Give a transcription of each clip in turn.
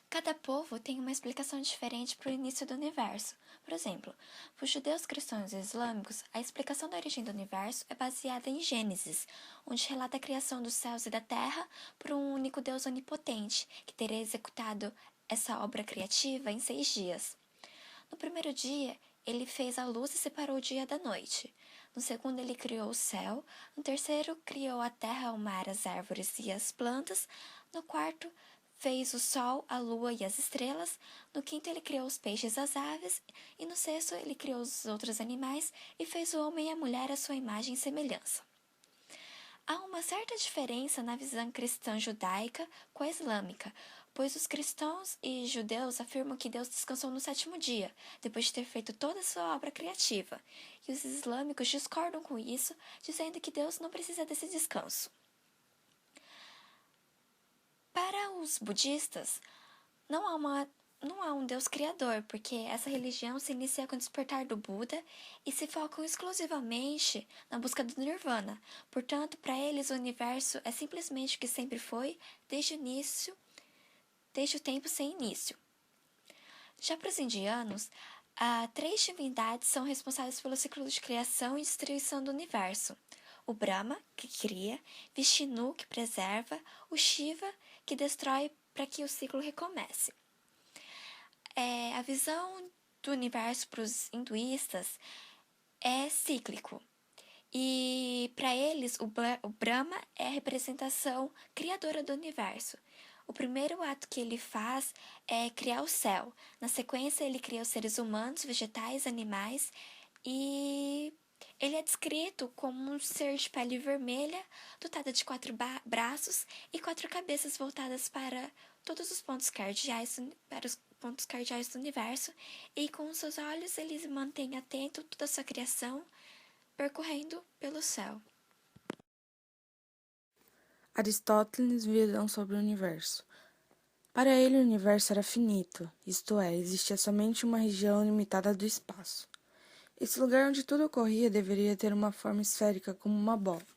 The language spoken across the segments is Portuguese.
Cada povo tem uma explicação diferente para o início do universo. Por exemplo, para os judeus, cristãos e islâmicos, a explicação da origem do universo é baseada em Gênesis, onde relata a criação dos céus e da terra por um único Deus onipotente, que teria executado essa obra criativa em 6 dias. No primeiro dia, ele fez a luz e separou o dia da noite. No segundo, ele criou o céu. No terceiro, criou a terra, o mar, as árvores e as plantas. No quarto, fez o sol, a lua e as estrelas. No quinto, ele criou os peixes e as aves. E no sexto, ele criou os outros animais e fez o homem e a mulher à sua imagem e semelhança. Há uma certa diferença na visão cristã judaica com a islâmica, pois os cristãos e judeus afirmam que Deus descansou no 7º dia, depois de ter feito toda a sua obra criativa, e os islâmicos discordam com isso, dizendo que Deus não precisa desse descanso. Para os budistas, não há um Deus criador, porque essa religião se inicia com o despertar do Buda e se focam exclusivamente na busca do Nirvana. Portanto, para eles o universo é simplesmente o que sempre foi, desde o tempo sem início. Já para os indianos, 3 divindades são responsáveis pelo ciclo de criação e destruição do universo. O Brahma, que cria, Vishnu, que preserva, o Shiva, que destrói para que o ciclo recomece. A visão do universo para os hinduístas é cíclico. E para eles, o Brahma é a representação criadora do universo. O primeiro ato que ele faz é criar o céu. Na sequência, ele cria os seres humanos, vegetais, animais e ele é descrito como um ser de pele vermelha, dotado de 4 braços e 4 cabeças voltadas para todos os pontos cardeais do universo, e com seus olhos ele mantém atento toda a sua criação, percorrendo pelo céu. Aristóteles visão sobre o universo. Para ele, o universo era finito, isto é, existia somente uma região limitada do espaço. Esse lugar onde tudo ocorria deveria ter uma forma esférica como uma bola.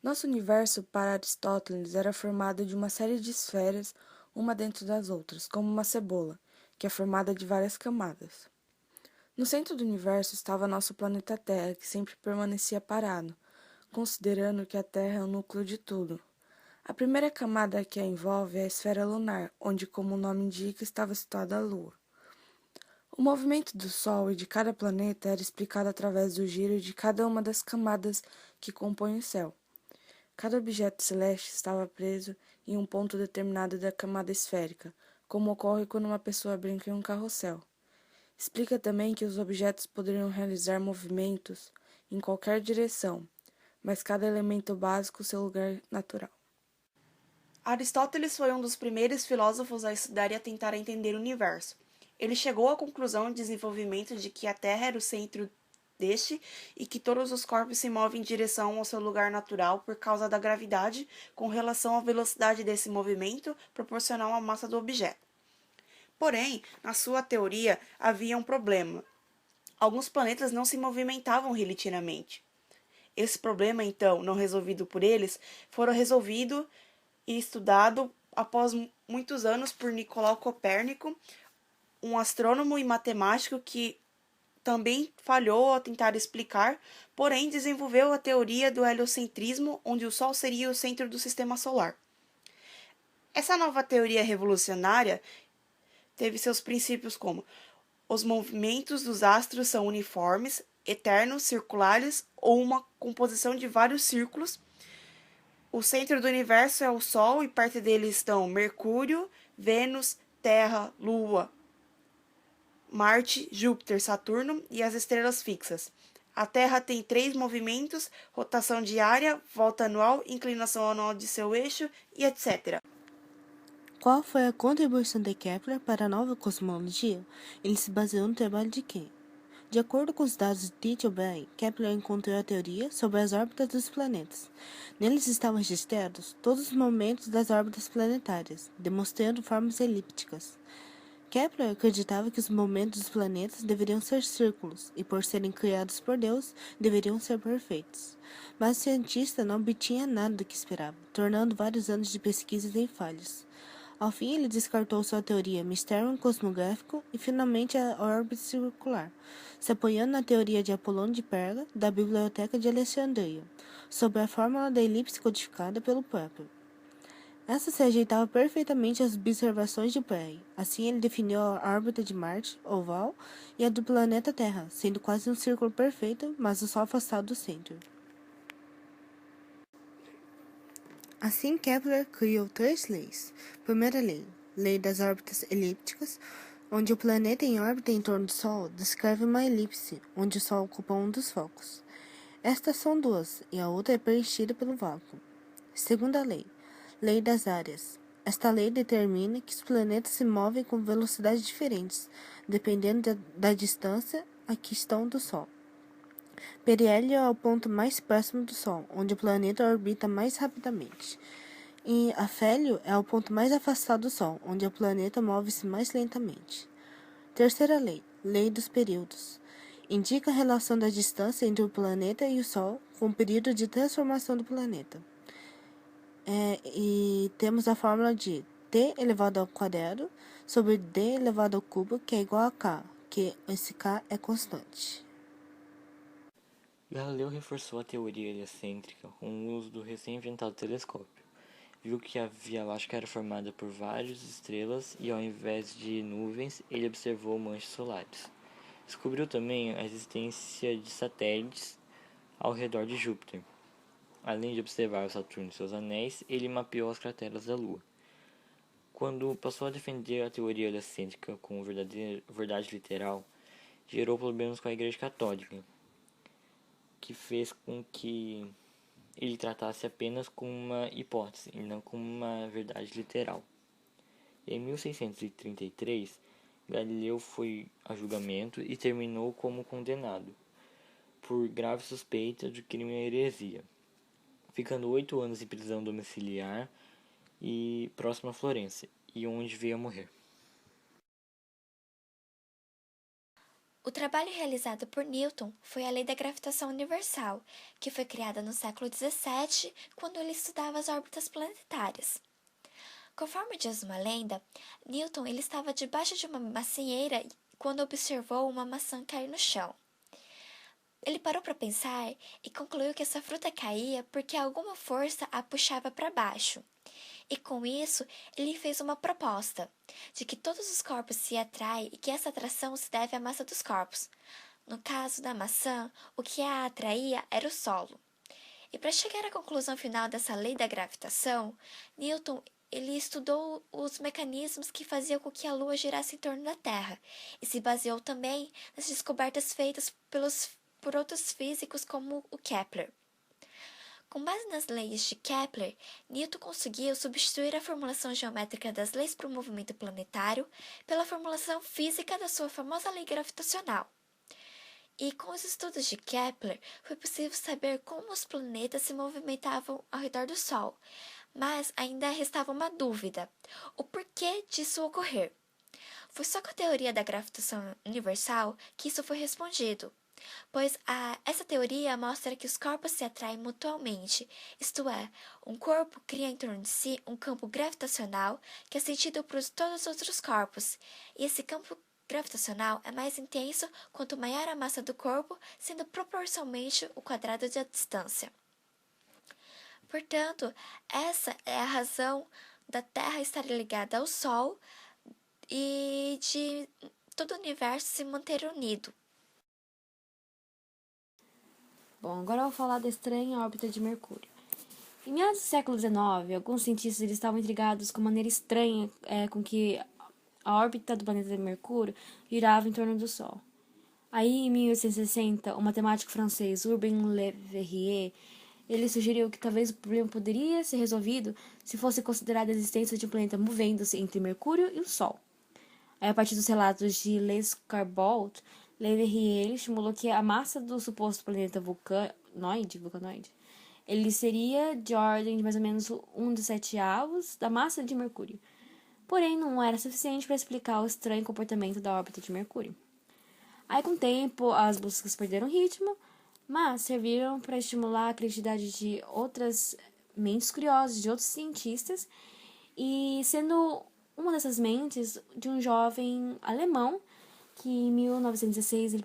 Nosso universo, para Aristóteles, era formado de uma série de esferas, uma dentro das outras, como uma cebola, que é formada de várias camadas. No centro do universo estava nosso planeta Terra, que sempre permanecia parado, considerando que a Terra é o núcleo de tudo. A primeira camada que a envolve é a esfera lunar, onde, como o nome indica, estava situada a Lua. O movimento do Sol e de cada planeta era explicado através do giro de cada uma das camadas que compõem o céu. Cada objeto celeste estava preso em um ponto determinado da camada esférica, como ocorre quando uma pessoa brinca em um carrossel. Explica também que os objetos poderiam realizar movimentos em qualquer direção, mas cada elemento básico seu lugar natural. Aristóteles foi um dos primeiros filósofos a estudar e a tentar entender o universo. Ele chegou à conclusão de desenvolvimento de que a Terra era o centro deste e que todos os corpos se movem em direção ao seu lugar natural por causa da gravidade com relação à velocidade desse movimento proporcional à massa do objeto. Porém, na sua teoria, havia um problema. Alguns planetas não se movimentavam relativamente. Esse problema, então, não resolvido por eles, foi resolvido e estudado após muitos anos por Nicolau Copérnico, um astrônomo e matemático que também falhou ao tentar explicar, porém desenvolveu a teoria do heliocentrismo, onde o Sol seria o centro do sistema solar. Essa nova teoria revolucionária teve seus princípios como: os movimentos dos astros são uniformes, eternos, circulares ou uma composição de vários círculos. O centro do universo é o Sol e perto dele estão Mercúrio, Vênus, Terra, Lua, Marte, Júpiter, Saturno e as estrelas fixas. A Terra tem 3 movimentos: rotação diária, volta anual, inclinação anual de seu eixo e etc. Qual foi a contribuição de Kepler para a nova cosmologia? Ele se baseou no trabalho de quem? De acordo com os dados de Tycho Brahe, Kepler encontrou a teoria sobre as órbitas dos planetas. Neles estavam registrados todos os momentos das órbitas planetárias, demonstrando formas elípticas. Kepler acreditava que os momentos dos planetas deveriam ser círculos, e por serem criados por Deus, deveriam ser perfeitos. Mas o cientista não obtinha nada do que esperava, tornando vários anos de pesquisas em falhas. Ao fim, ele descartou sua teoria Mysterium cosmográfico e finalmente a órbita circular, se apoiando na teoria de Apolônio de Perga da Biblioteca de Alexandria, sobre a fórmula da elipse codificada pelo próprio. Essa se ajeitava perfeitamente às observações de Perry. Assim, ele definiu a órbita de Marte, oval, e a do planeta Terra, sendo quase um círculo perfeito, mas o Sol afastado do centro. Assim, Kepler criou 3 leis. Primeira lei, lei das órbitas elípticas, onde o planeta em órbita em torno do Sol descreve uma elipse, onde o Sol ocupa um dos focos. Estas são 2, e a outra é preenchida pelo vácuo. Segunda lei, lei das áreas. Esta lei determina que os planetas se movem com velocidades diferentes, dependendo da distância a que estão do Sol. Periélio é o ponto mais próximo do Sol, onde o planeta orbita mais rapidamente. E afélio é o ponto mais afastado do Sol, onde o planeta move-se mais lentamente. Terceira lei, lei dos períodos. Indica a relação da distância entre o planeta e o Sol com o período de transformação do planeta. E temos a fórmula de t elevado ao quadrado sobre d elevado ao cubo, que é igual a k, que esse k é constante. Galileu reforçou a teoria heliocêntrica com o uso do recém-inventado telescópio. Viu que a Via Láctea era formada por várias estrelas e, ao invés de nuvens, ele observou manchas solares. Descobriu também a existência de satélites ao redor de Júpiter. Além de observar o Saturno e seus anéis, ele mapeou as crateras da Lua. Quando passou a defender a teoria heliocêntrica como verdade literal, gerou problemas com a Igreja Católica, que fez com que ele tratasse apenas como uma hipótese e não como uma verdade literal. Em 1633, Galileu foi a julgamento e terminou como condenado, por grave suspeita de crime e heresia, ficando 8 anos em prisão domiciliar e próximo a Florença, e onde veio a morrer. O trabalho realizado por Newton foi a lei da gravitação universal, que foi criada no século XVII, quando ele estudava as órbitas planetárias. Conforme diz uma lenda, Newton ele estava debaixo de uma macieira quando observou uma maçã cair no chão. Ele parou para pensar e concluiu que essa fruta caía porque alguma força a puxava para baixo. E com isso, ele fez uma proposta, de que todos os corpos se atraem e que essa atração se deve à massa dos corpos. No caso da maçã, o que a atraía era o solo. E para chegar à conclusão final dessa lei da gravitação, Newton ele estudou os mecanismos que faziam com que a Lua girasse em torno da Terra e se baseou também nas descobertas feitas por outros físicos como o Kepler. Com base nas leis de Kepler, Newton conseguiu substituir a formulação geométrica das leis para o movimento planetário pela formulação física da sua famosa lei gravitacional. E com os estudos de Kepler, foi possível saber como os planetas se movimentavam ao redor do Sol, mas ainda restava uma dúvida: o porquê disso ocorrer. Foi só com a teoria da gravitação universal que isso foi respondido, pois essa teoria mostra que os corpos se atraem mutuamente, isto é, um corpo cria em torno de si um campo gravitacional que é sentido por todos os outros corpos, e esse campo gravitacional é mais intenso quanto maior a massa do corpo, sendo proporcionalmente o quadrado da distância. Portanto, essa é a razão da Terra estar ligada ao Sol e de todo o universo se manter unido. Bom, agora eu vou falar da estranha órbita de Mercúrio. Em meados do século XIX, alguns cientistas eles estavam intrigados com a maneira estranha com que a órbita do planeta Mercúrio girava em torno do Sol. Aí, em 1860, o matemático francês Urbain Le Verrier ele sugeriu que talvez o problema poderia ser resolvido se fosse considerada a existência de um planeta movendo-se entre Mercúrio e o Sol. Aí, a partir dos relatos de Les Carbault, Le Verrier estimulou que a massa do suposto planeta vulcanoide, ele seria de ordem de mais ou menos 1/7 da massa de Mercúrio. Porém, não era suficiente para explicar o estranho comportamento da órbita de Mercúrio. Aí, com o tempo, as buscas perderam ritmo, mas serviram para estimular a criatividade de outras mentes curiosas, de outros cientistas, e sendo uma dessas mentes de um jovem alemão que em 1916 ele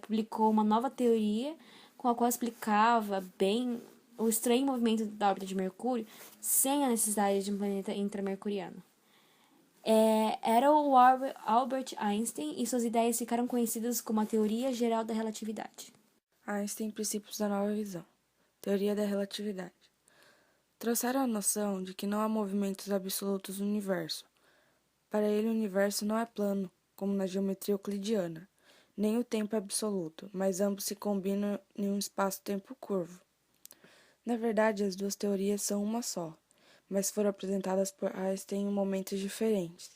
publicou uma nova teoria com a qual explicava bem o estranho movimento da órbita de Mercúrio sem a necessidade de um planeta intramercuriano. Era o Albert Einstein e suas ideias ficaram conhecidas como a Teoria Geral da Relatividade. Einstein, princípios da nova visão. Teoria da relatividade. Trouxeram a noção de que não há movimentos absolutos no universo. Para ele, o universo não é plano, como na geometria euclidiana, nem o tempo é absoluto, mas ambos se combinam em um espaço-tempo curvo. Na verdade, as duas teorias são uma só, mas foram apresentadas por Einstein em momentos diferentes.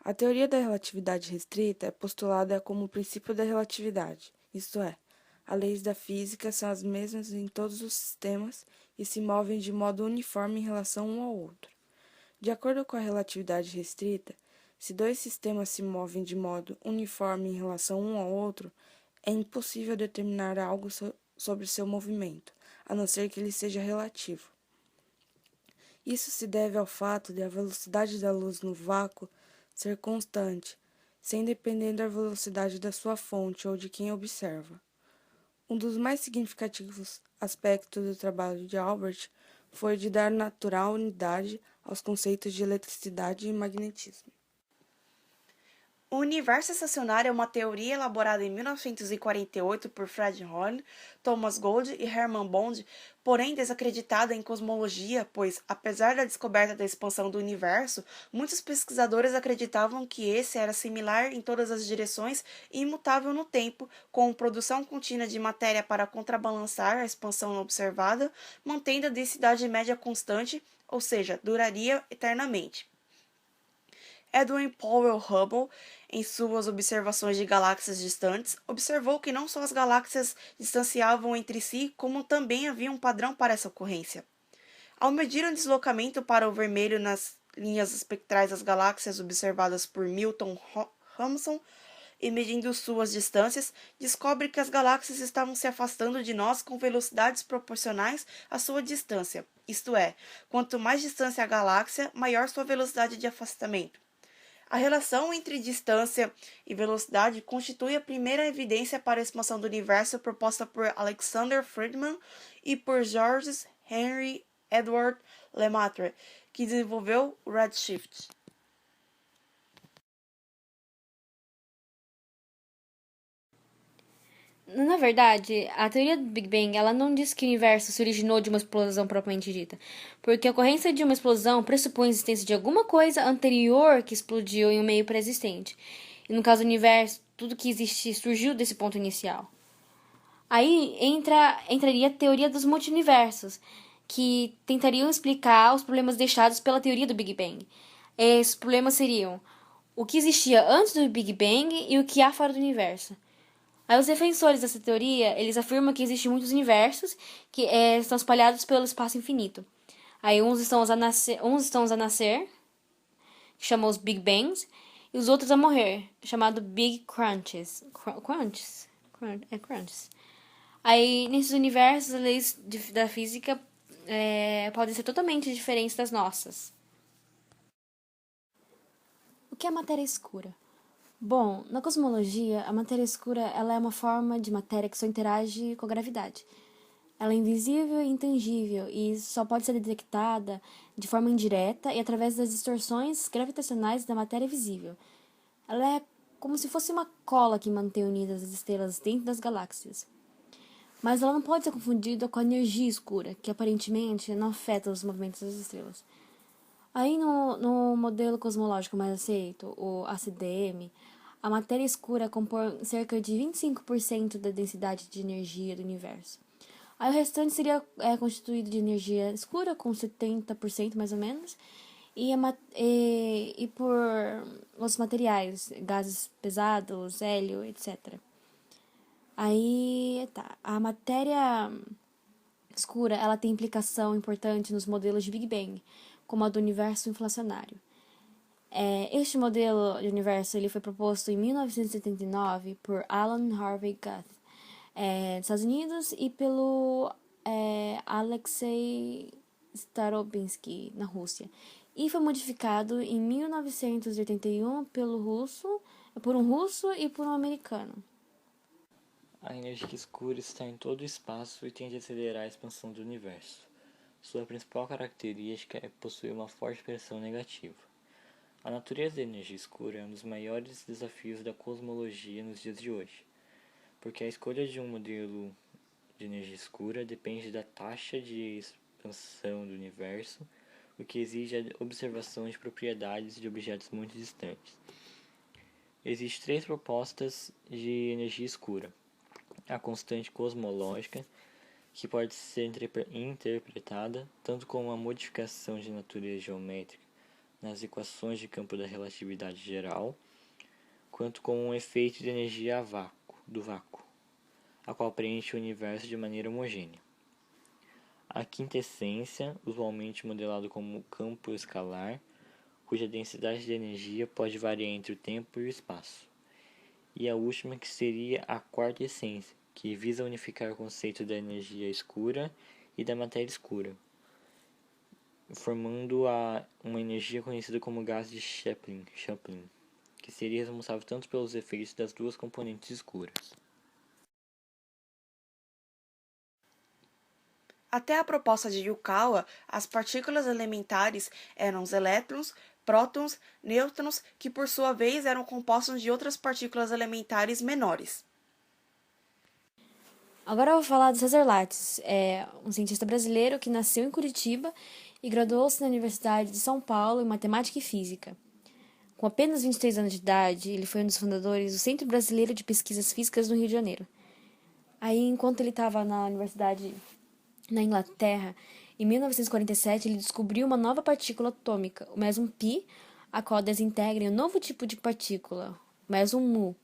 A teoria da relatividade restrita é postulada como o princípio da relatividade, isto é, as leis da física são as mesmas em todos os sistemas e se movem de modo uniforme em relação um ao outro. De acordo com a relatividade restrita, se dois sistemas se movem de modo uniforme em relação um ao outro, é impossível determinar algo sobre seu movimento, a não ser que ele seja relativo. Isso se deve ao fato de a velocidade da luz no vácuo ser constante, sem depender da velocidade da sua fonte ou de quem observa. Um dos mais significativos aspectos do trabalho de Albert foi de dar natural unidade aos conceitos de eletricidade e magnetismo. O universo estacionário é uma teoria elaborada em 1948 por Fred Hoyle, Thomas Gold e Hermann Bond, porém desacreditada em cosmologia, pois, apesar da descoberta da expansão do universo, muitos pesquisadores acreditavam que esse era similar em todas as direções e imutável no tempo, com produção contínua de matéria para contrabalançar a expansão observada, mantendo a densidade média constante, ou seja, duraria eternamente. Edwin Powell Hubble, em suas observações de galáxias distantes, observou que não só as galáxias distanciavam entre si, como também havia um padrão para essa ocorrência. Ao medir o deslocamento para o vermelho nas linhas espectrais das galáxias observadas por Milton Thomson e medindo suas distâncias, descobre que as galáxias estavam se afastando de nós com velocidades proporcionais à sua distância, isto é, quanto mais distância a galáxia, maior sua velocidade de afastamento. A relação entre distância e velocidade constitui a primeira evidência para a expansão do universo proposta por Alexander Friedman e por Georges Henry Edward Lemaitre, que desenvolveu o redshift. Na verdade, a teoria do Big Bang ela não diz que o universo se originou de uma explosão propriamente dita, porque a ocorrência de uma explosão pressupõe a existência de alguma coisa anterior que explodiu em um meio pré-existente. E no caso do universo, tudo que existe surgiu desse ponto inicial. Aí entraria a teoria dos multiversos, que tentariam explicar os problemas deixados pela teoria do Big Bang. Esses problemas seriam o que existia antes do Big Bang e o que há fora do universo. Aí os defensores dessa teoria, eles afirmam que existem muitos universos que estão espalhados pelo espaço infinito. Aí uns estão a nascer, que chamam os Big Bangs, e os outros a morrer, chamado Big Crunches. Crunches. Aí nesses universos, as leis da física podem ser totalmente diferentes das nossas. O que é matéria escura? Bom, na cosmologia, a matéria escura ela é uma forma de matéria que só interage com a gravidade. Ela é invisível e intangível e só pode ser detectada de forma indireta e através das distorções gravitacionais da matéria visível. Ela é como se fosse uma cola que mantém unidas as estrelas dentro das galáxias. Mas ela não pode ser confundida com a energia escura, que aparentemente não afeta os movimentos das estrelas. Aí no modelo cosmológico mais aceito, o ACDM, a matéria escura compõe cerca de 25% da densidade de energia do universo. Aí o restante seria constituído de energia escura, com 70% mais ou menos, e por outros materiais, gases pesados, hélio, etc. Aí tá, a matéria escura ela tem implicação importante nos modelos de Big Bang, como a do universo inflacionário. Este modelo de universo ele foi proposto em 1979 por Alan Harvey Guth, dos Estados Unidos, e pelo Alexei Starobinsky, na Rússia. e foi modificado em 1981 por um russo e por um americano. A energia escura está em todo o espaço e tende a acelerar a expansão do universo. Sua principal característica é possuir uma forte pressão negativa. A natureza da energia escura é um dos maiores desafios da cosmologia nos dias de hoje, porque a escolha de um modelo de energia escura depende da taxa de expansão do universo, o que exige a observação de propriedades de objetos muito distantes. Existem 3 propostas de energia escura: a constante cosmológica, que pode ser interpretada tanto como uma modificação de natureza geométrica nas equações de campo da relatividade geral, quanto como um efeito de energia do vácuo, a qual preenche o universo de maneira homogênea. A quintessência, usualmente modelado como campo escalar, cuja densidade de energia pode variar entre o tempo e o espaço. E a última, que seria a quarta essência, que visa unificar o conceito da energia escura e da matéria escura, formando uma energia conhecida como gás de Chaplin, que seria responsável tanto pelos efeitos das duas componentes escuras. Até a proposta de Yukawa, as partículas elementares eram os elétrons, prótons, nêutrons, que por sua vez eram compostos de outras partículas elementares menores. Agora eu vou falar do César Lattes, um cientista brasileiro que nasceu em Curitiba e graduou-se na Universidade de São Paulo em Matemática e Física. Com apenas 23 anos de idade, ele foi um dos fundadores do Centro Brasileiro de Pesquisas Físicas no Rio de Janeiro. Aí, enquanto ele estava na universidade na Inglaterra, em 1947, ele descobriu uma nova partícula atômica, o meson π, a qual desintegra em um novo tipo de partícula, o meson mu.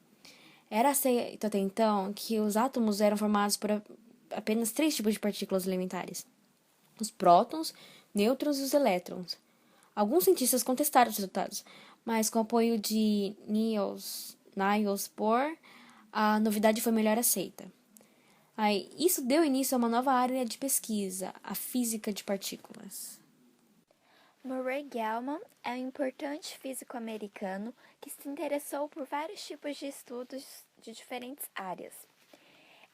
Era aceito até então que os átomos eram formados por apenas 3 tipos de partículas elementares: os prótons, nêutrons e os elétrons. Alguns cientistas contestaram os resultados, mas com o apoio de Niels Bohr, a novidade foi melhor aceita. Isso deu início a uma nova área de pesquisa, a física de partículas. Murray Gell-Mann é um importante físico americano que se interessou por vários tipos de estudos de diferentes áreas.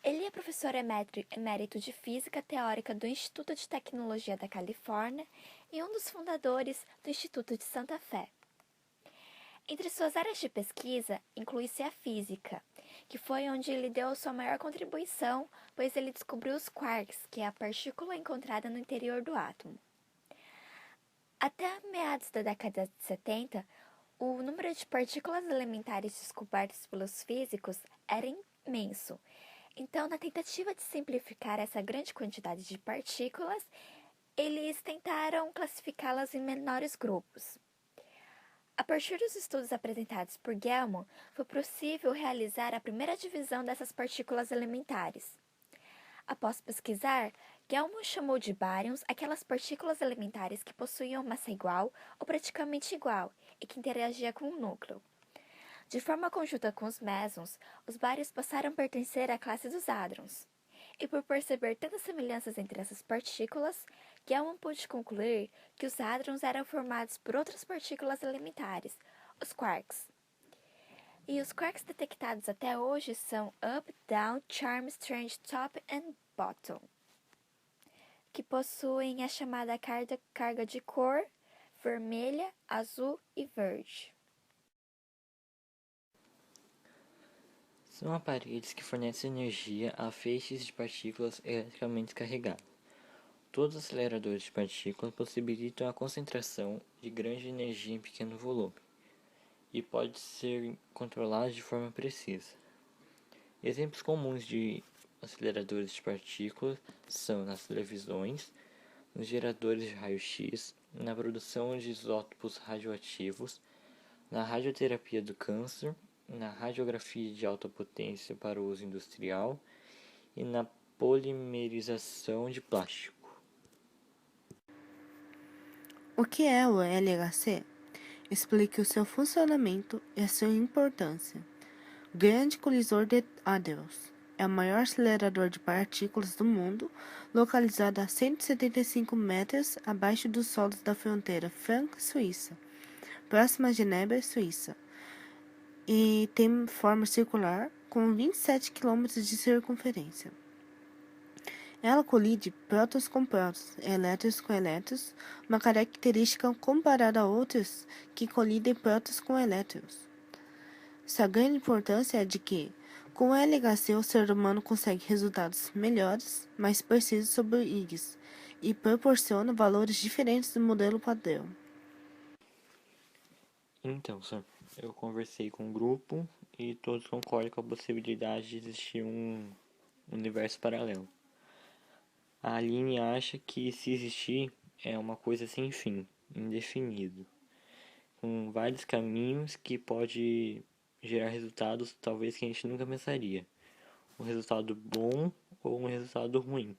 Ele é professor emérito de Física Teórica do Instituto de Tecnologia da Califórnia e um dos fundadores do Instituto de Santa Fé. Entre suas áreas de pesquisa, inclui-se a física, que foi onde ele deu sua maior contribuição, pois ele descobriu os quarks, que é a partícula encontrada no interior do átomo. Até meados da década de 70, o número de partículas elementares descobertas pelos físicos era imenso. Então, na tentativa de simplificar essa grande quantidade de partículas, eles tentaram classificá-las em menores grupos. A partir dos estudos apresentados por Gell-Mann, foi possível realizar a primeira divisão dessas partículas elementares. Após pesquisar, Gell-Mann chamou de bárions aquelas partículas elementares que possuíam massa igual ou praticamente igual e que interagiam com o núcleo. De forma conjunta com os mesons, os bárions passaram a pertencer à classe dos hadrons. E por perceber tantas semelhanças entre essas partículas, Gell-Mann pôde concluir que os hadrons eram formados por outras partículas elementares, os quarks. E os quarks detectados até hoje são Up, Down, Charm, Strange, Top e Bottom, que possuem a chamada carga de cor vermelha, azul e verde. São aparelhos que fornecem energia a feixes de partículas eletricamente carregadas. Todos os aceleradores de partículas possibilitam a concentração de grande energia em pequeno volume e pode ser controlado de forma precisa. Exemplos comuns de aceleradores de partículas são nas televisões, nos geradores de raio-x, na produção de isótopos radioativos, na radioterapia do câncer, na radiografia de alta potência para uso industrial e na polimerização de plástico. O que é o LHC? Explique o seu funcionamento e a sua importância. Grande colisor de hadrons. É o maior acelerador de partículas do mundo, localizado a 175 metros abaixo dos solos da fronteira franco-suíça, próxima a Genebra, Suíça, e tem forma circular, com 27 quilômetros de circunferência. Ela colide prótons com prótons, elétrons com elétrons, uma característica comparada a outras que colidem prótons com elétrons. Sua grande importância é de que, com o LHC, o ser humano consegue resultados melhores, mais precisos sobre Higgs, e proporciona valores diferentes do modelo padrão. Então, sir, eu conversei com o grupo e todos concordam com a possibilidade de existir um universo paralelo. A Aline acha que, se existir, é uma coisa sem fim, indefinido, com vários caminhos que pode gerar resultados talvez que a gente nunca pensaria. Um resultado bom ou um resultado ruim.